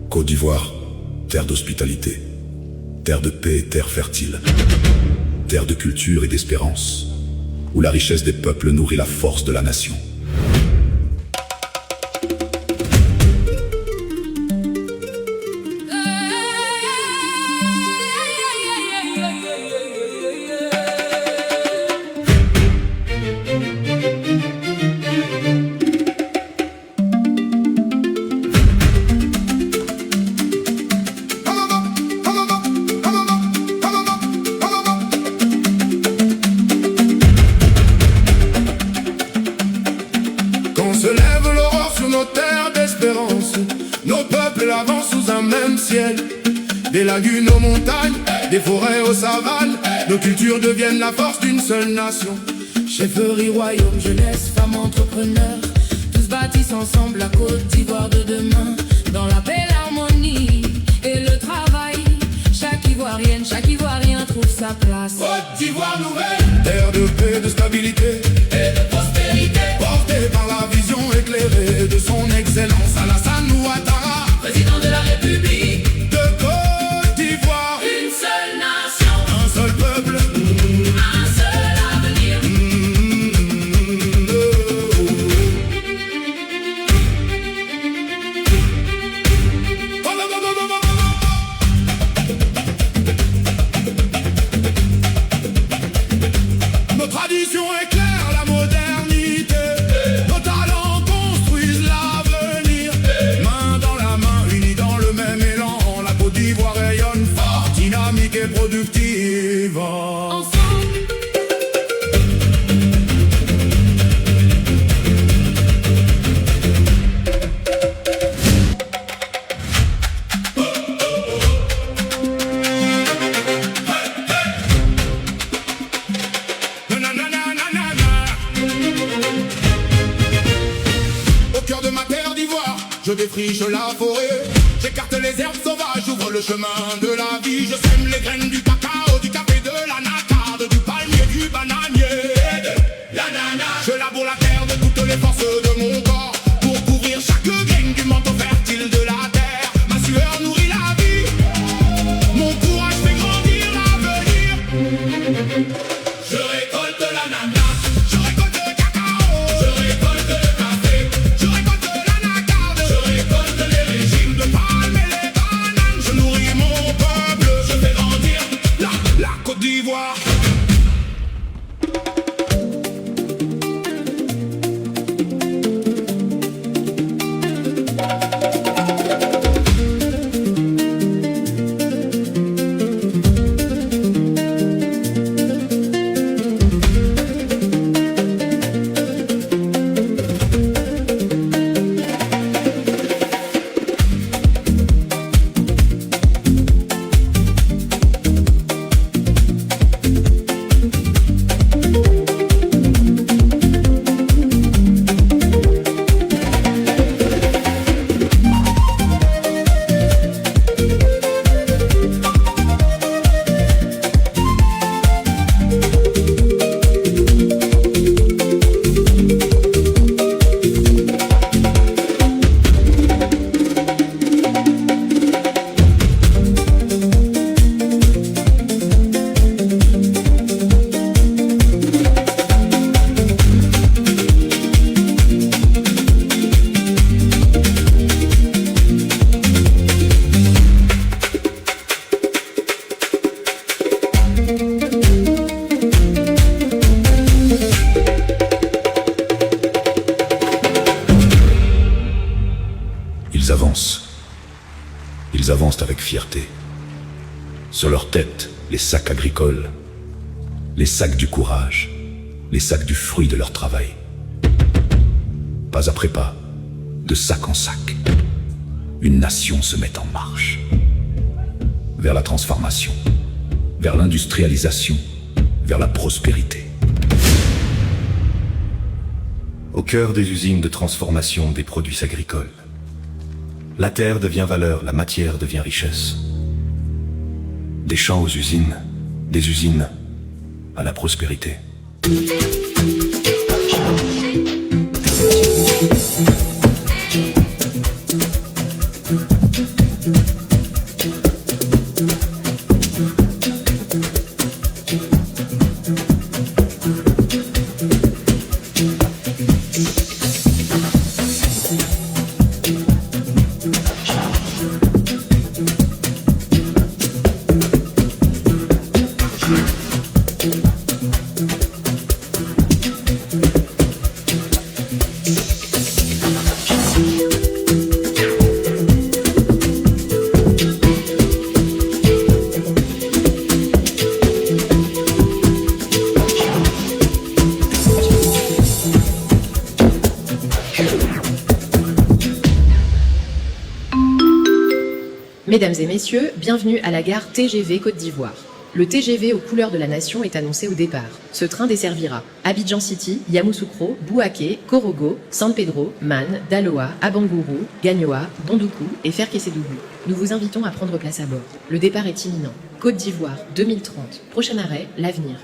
Côte d'Ivoire, terre d'hospitalité, terre de paix et terre fertile, terre de culture et d'espérance, où la richesse des peuples nourrit la force de la nation. Se lève l'aurore sur nos terres d'espérance. Nos peuples avancent sous un même ciel. Des lagunes aux montagnes, des forêts aux savanes, nos cultures deviennent la force d'une seule nation. Chefferie, royaume, jeunesse, femmes entrepreneurs, tous bâtissent ensemble la Côte d'Ivoire de demain. Dans la paix, l'harmonie et le travail, chaque Ivoirien trouve sa place. Côte d'Ivoire nouvelle, terre de paix, de stabilité et de prospérité, portée par la vision éclairée de son excellence Alassane Ouattara, président de la République de Côte d'Ivoire. Une seule nation, un seul peuple, un seul avenir. Nos traditions éclairent la modernité, nos talents construisent l'avenir. Main dans la main, unis dans le même élan, la Côte d'Ivoire rayonne fort, dynamique et productive. Ensemble, Au cœur de ma terre d'Ivoire, je défriche la forêt, j'écarte les herbes sauvages, j'ouvre le chemin de la vie. Je sème les graines du cacao, du café, de l'anacarde, du palmier, du bananier, de l'ananas. Je laboure la terre de toutes les forces de mon corps, pour couvrir chaque graine du manteau fertile de la terre. Ma sueur nourrit la vie, mon courage fait grandir l'avenir. Je récolte l'ananas, je récolte le cacao, je récolte le café, je récolte l'anacarde, je récolte les régimes de palme et les bananes. Je nourris mon peuple, je fais grandir la Côte d'Ivoire. Ils avancent. Ils avancent avec fierté. Sur leurs têtes, les sacs agricoles, les sacs du courage, les sacs du fruit de leur travail. Pas après pas, de sac en sac, une nation se met en marche. Vers la transformation, vers l'industrialisation, vers la prospérité. Au cœur des usines de transformation des produits agricoles, la terre devient valeur, la matière devient richesse. Des champs aux usines, des usines à la prospérité. Mesdames et messieurs, bienvenue à la gare TGV Côte d'Ivoire. Le TGV aux couleurs de la nation est annoncé au départ. Ce train desservira Abidjan City, Yamoussoukro, Bouaké, Korogo, San Pedro, Man, Daloa, Abangourou, Gagnoa, Bondoukou et Ferkessédougou. Nous vous invitons à prendre place à bord. Le départ est imminent. Côte d'Ivoire, 2030. Prochain arrêt, l'avenir.